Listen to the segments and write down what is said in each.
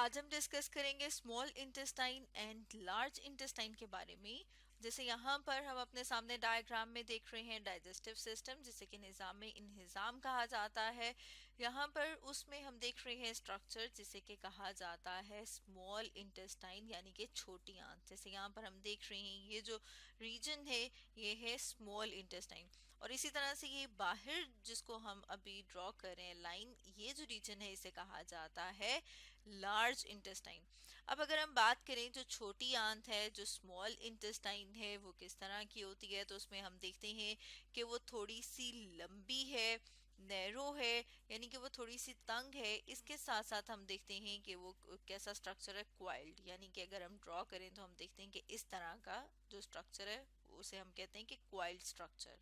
आज हम डिस्कस करेंगे small intestine and large intestine के बारे में। जैसे यहाँ पर हम अपने सामने डायग्राम में देख रहे हैं डाइजेस्टिव सिस्टम, जिसे कि निज़ाम में इंहिज़ाम कहा जाता है। यहाँ पर उसमें हम देख रहे हैं स्ट्रक्चर जिसे कि कहा जाता है स्मॉल इंटेस्टाइन, यानी कि छोटी आंत। जैसे यहाँ पर हम देख रहे हैं ये जो रीजन है ये है स्मॉल इंटेस्टाइन, और इसी तरह से ये बाहर जिसको हम अभी ड्रॉ कर रहे हैं लाइन, ये जो रीजन है इसे कहा जाता है लार्ज इंटेस्टाइन। अब अगर हम बात करें जो छोटी आंत है, जो स्मॉल इंटेस्टाइन है, वो किस तरह की होती है, तो उसमें हम देखते हैं कि वो थोड़ी सी लंबी है, नैरो है, यानी कि वो थोड़ी सी तंग है। इसके साथ साथ हम देखते हैं कि वो कैसा स्ट्रक्चर है, क्वाइल्ड, यानी कि अगर हम ड्रॉ करें तो हम देखते हैं कि इस तरह का जो स्ट्रक्चर है उसे हम कहते हैं कि क्वाइल्ड स्ट्रक्चर।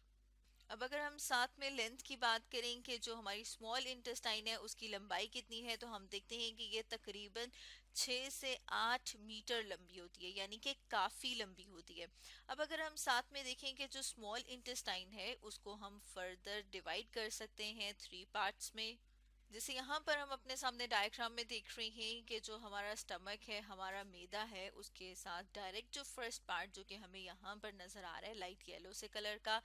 अब अगर हम साथ में लेंथ की बात करें कि जो हमारी स्मॉल इंटेस्टाइन है उसकी लंबाई कितनी है, तो हम देखते हैं कि ये तकरीबन 6 से 8 मीटर लंबी होती है, यानी कि काफ़ी लंबी होती है। अब अगर हम साथ में देखें कि जो स्मॉल इंटेस्टाइन है उसको हम फर्दर डिवाइड कर सकते हैं 3 पार्ट्स में। जैसे यहाँ पर हम अपने सामने डायग्राम में देख रहे हैं कि जो हमारा स्टमक है, हमारा मैदा है, उसके साथ डायरेक्ट जो फर्स्ट पार्ट जो कि हमें यहाँ पर नजर आ रहा है लाइट येलो से कलर का,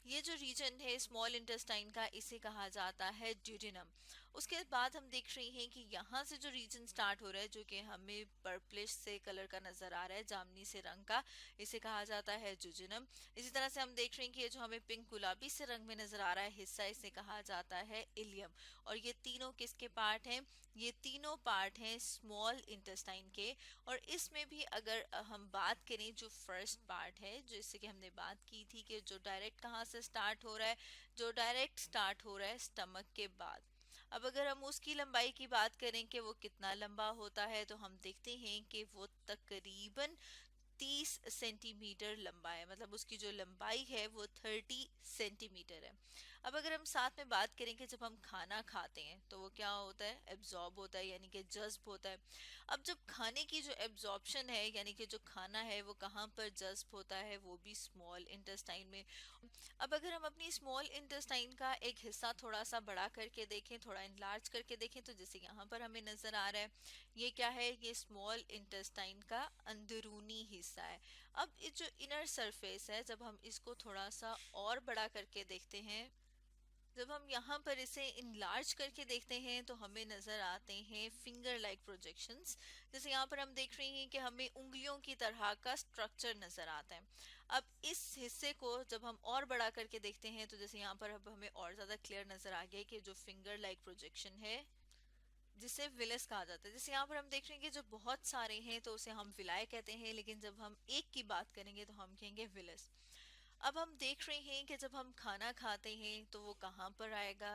ये जो रीजन है स्मॉल इंटेस्टाइन का इसे कहा जाता है ड्यूडेनम। उसके बाद हम देख रहे हैं कि यहाँ से जो रीजन स्टार्ट हो रहा है जो कि हमें पर्पलिश से कलर का नजर आ रहा है, जामनी से रंग का, इसे कहा जाता है जुजिनम। इसी तरह से हम देख रहे हैं कि ये जो हमें पिंक गुलाबी से रंग में नजर आ रहा है हिस्सा, इसे कहा जाता है इलियम। और ये तीनों किसके पार्ट हैं? ये तीनों पार्ट हैं स्मॉल इंटेस्टाइन के। और इसमें भी अगर हम बात करें जो फर्स्ट पार्ट है, जैसे कि हमने बात की थी कि जो डायरेक्ट कहाँ से स्टार्ट हो रहा है, जो डायरेक्ट स्टार्ट हो रहा है स्टमक के बाद। अब अगर हम उसकी लंबाई की बात करें कि वो कितना लंबा होता है, तो हम देखते हैं कि वो तकरीबन 30 सेंटीमीटर लंबा है, मतलब उसकी जो लंबाई है वो 30 सेंटीमीटर है। अब अगर हम साथ में बात करें कि जब हम खाना खाते हैं तो वो क्या होता है, एब्जॉर्ब होता है, यानी कि जज्ब होता है। अब जब खाने की जो एब्जॉर्प्शन है, यानी कि जो खाना है वो कहाँ पर जज्ब होता है, वो भी स्मॉल इंटेस्टाइन में। अब अगर हम अपनी स्मॉल इंटेस्टाइन का एक हिस्सा थोड़ा सा बड़ा करके देखें, थोड़ा इनलार्ज करके देखें, तो जैसे यहाँ पर हमें नजर आ रहा है, ये क्या है, ये स्मॉल इंटेस्टाइन का अंदरूनी हिस्सा है। अब ये जो इनर सरफेस है, जब हम इसको थोड़ा सा और बड़ा करके देखते हैं, जब हम यहाँ पर इसे इनलार्ज करके देखते हैं, तो हमें नजर आते हैं फिंगर लाइक प्रोजेक्शंस। जैसे यहाँ पर हम देख रहे हैं कि हमें उंगलियों की तरह का स्ट्रक्चर नजर आता है। अब इस हिस्से को जब हम और बड़ा करके देखते हैं, तो जैसे यहाँ पर अब हमें और ज्यादा क्लियर नजर आ गया कि जो फिंगर लाइक प्रोजेक्शन है जिसे विलस कहा जाता है। जैसे यहाँ पर हम देख रहे हैं कि जो बहुत सारे हैं तो उसे हम विलाय कहते हैं, लेकिन जब हम एक की बात करेंगे तो हम कहेंगे विलस। अब हम देख रहे हैं कि जब हम खाना खाते हैं तो वो कहाँ पर आएगा,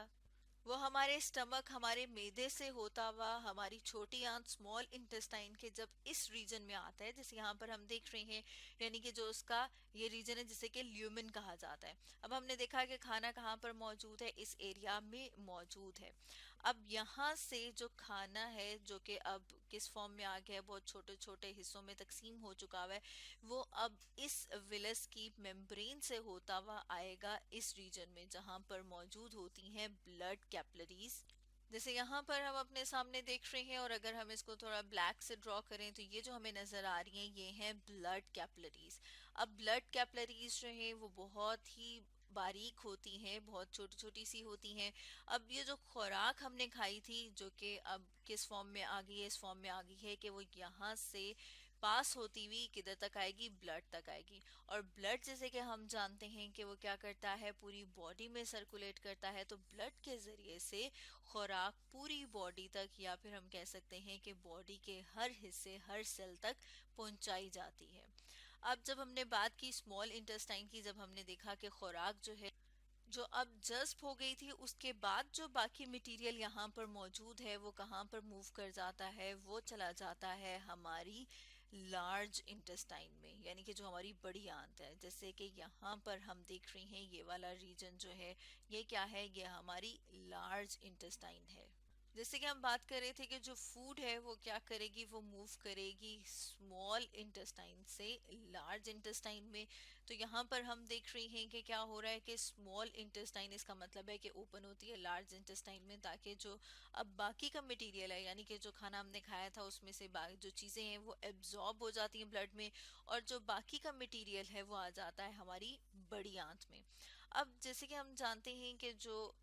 वो हमारे स्टमक, हमारे मैदे से होता हुआ हमारी छोटी आंत स्मॉल इंटेस्टाइन के जब इस रीजन में आता है, जैसे यहाँ पर हम देख रहे हैं, यानी कि जो उसका ये रीजन है जिसे कि ल्यूमेन कहा जाता है। अब हमने देखा कि खाना कहाँ पर मौजूद है, इस एरिया में मौजूद है। अब यहाँ से जो खाना है जो कि अब किस फॉर्म में आ गया है, बहुत छोटे छोटे हिस्सों में तकसीम हो चुका हुआ है, वो अब इस विलस की मेम्ब्रेन से होता हुआ आएगा इस रीजन में जहां पर मौजूद होती हैं ब्लड कैपिलरीज। जैसे यहाँ पर हम अपने सामने देख रहे हैं, और अगर हम इसको थोड़ा ब्लैक से ड्रॉ करें तो ये जो हमें नजर आ रही हैं ये हैं ब्लड कैपिलरीज। अब ब्लड कैपिलरीज जो हैं वो बहुत ही बारीक होती हैं, बहुत छोटी छोटी सी होती हैं। अब ये जो खुराक हमने खाई थी जो कि अब किस फॉर्म में आ गई है, इस फॉर्म में आ गई है कि वो यहाँ से पास होती हुई किधर तक आएगी, ब्लड तक आएगी। और ब्लड जैसे कि हम जानते हैं कि वो क्या करता है, पूरी बॉडी में सर्कुलेट करता है, तो ब्लड के जरिए से खुराक पूरी बॉडी तक, या फिर हम कह सकते हैं कि बॉडी के हर हिस्से, हर सेल तक पहुंचाई जाती है। अब जब हमने बात की स्मॉल इंटेस्टाइन की, जब हमने देखा कि खुराक जो है जो अब जस्ट हो गई थी, उसके बाद जो बाकी मटेरियल यहाँ पर मौजूद है वो कहाँ पर मूव कर जाता है, वो चला जाता है हमारी लार्ज इंटेस्टाइन में, यानी कि जो हमारी बड़ी आंत है। जैसे कि यहाँ पर हम देख रहे हैं ये वाला रीजन जो है ये क्या है, ये हमारी लार्ज इंटेस्टाइन है। जैसे कि हम बात कर रहे थे कि जो फूड है वो क्या करेगी, वो मूव करेगी स्मॉल इंटेस्टाइन से लार्ज इंटेस्टाइन में। तो यहाँ पर हम देख रहे हैं कि क्या हो रहा है कि स्मॉल इंटेस्टाइन, इसका मतलब है कि ओपन होती है लार्ज इंटेस्टाइन में, ताकि जो अब बाकी का मटेरियल है, यानी कि जो खाना हमने खाया था उसमें से जो चीज़ें हैं वो एब्जॉर्ब हो जाती हैं ब्लड में, और जो बाकी का मटेरियल है वो आ जाता है हमारी बड़ी आंत में। अब जैसे कि हम जानते हैं कि जो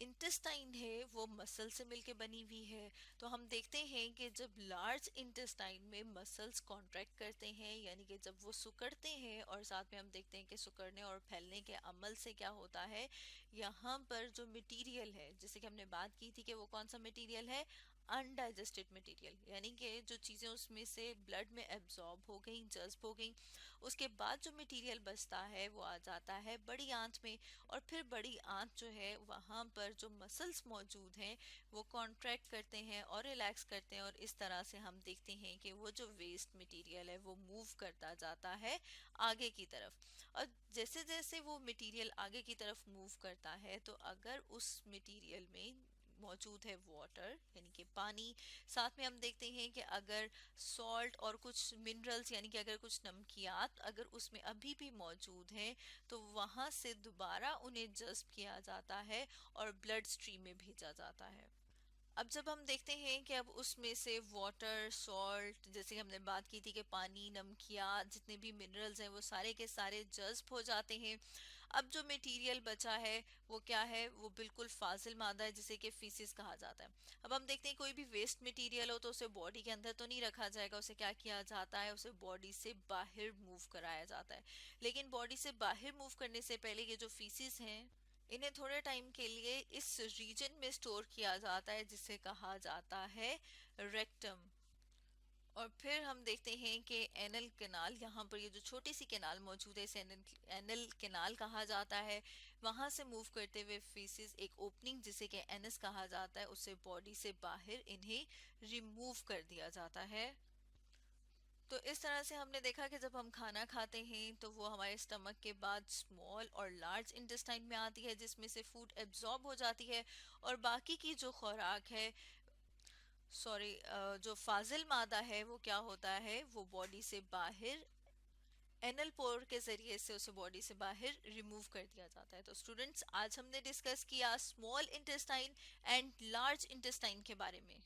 इंटेस्टाइन है वो मसल से मिलके बनी हुई है। तो हम देखते हैं कि जब लार्ज इंटेस्टाइन में मसल्स कॉन्ट्रैक्ट करते हैं, यानी कि जब वो सिकुड़ते हैं, और साथ में हम देखते हैं कि सिकुड़ने और फैलने के अमल से क्या होता है, यहाँ पर जो मटेरियल है, जैसे कि हमने बात की थी कि वो कौन सा मटेरियल है, अनडाइजेस्टेड मटेरियल, यानी कि जो चीज़ें उसमें से ब्लड में एब्जॉर्ब हो गई, जज्ब हो गई, उसके बाद जो मटेरियल बचता है वो आ जाता है बड़ी आंत में। और फिर बड़ी आंत जो है वहाँ पर जो मसल्स मौजूद हैं वो कॉन्ट्रैक्ट करते हैं और रिलैक्स करते हैं, और इस तरह से हम देखते हैं कि वो जो वेस्ट मटेरियल है वो मूव करता जाता है आगे की तरफ। और जैसे जैसे वो मटेरियल आगे की तरफ मूव करता है, तो अगर उस मटेरियल में मौजूद है वाटर, यानी कि पानी, साथ में हम देखते हैं कि अगर सॉल्ट और कुछ मिनरल्स, यानी कि अगर कुछ नमकियात अगर उसमें अभी भी मौजूद हैं, तो वहां से दोबारा उन्हें जज्ब किया जाता है और ब्लड स्ट्रीम में भेजा जाता है। अब जब हम देखते हैं कि अब उसमें से वाटर, सॉल्ट, जैसे कि हमने बात की थी कि पानी, नमकियात, जितने भी मिनरल्स हैं वो सारे के सारे जज्ब हो जाते हैं। अब जो मटेरियल बचा है वो क्या है, वो बिल्कुल फाजिल मादा है, जिसे कि फीसिस कहा जाता है। अब हम देखते हैं कोई भी वेस्ट मटेरियल हो तो उसे बॉडी के अंदर तो नहीं रखा जाएगा, उसे क्या किया जाता है, उसे बॉडी से बाहर मूव कराया जाता है। लेकिन बॉडी से बाहर मूव करने से पहले ये जो फीसिस हैं, इन्हें थोड़े टाइम के लिए इस रीजन में स्टोर किया जाता है जिसे कहा जाता है रेक्टम। और फिर हम देखते हैं कि एनल कैनाल, यहाँ पर ये जो छोटी सी कैनाल मौजूद है इसे एनल एनल कैनाल कहा जाता है। वहां से मूव करते हुए फीसिस एक ओपनिंग जिसे कि एनस कहा जाता है, उससे बॉडी से बाहर इन्हें रिमूव कर दिया जाता है। तो इस तरह से हमने देखा कि जब हम खाना खाते हैं तो वो हमारे स्टमक के बाद स्मॉल और लार्ज इंटेस्टाइन में आती है, जिसमें से फूड एब्जॉर्ब हो जाती है, और बाकी की जो खुराक है, सॉरी, जो फाजिल मादा है वो क्या होता है, वो बॉडी से बाहर एनल पोर के जरिए से उसे बॉडी से बाहर रिमूव कर दिया जाता है। तो स्टूडेंट्स, आज हमने डिस्कस किया small intestine and large intestine के बारे में।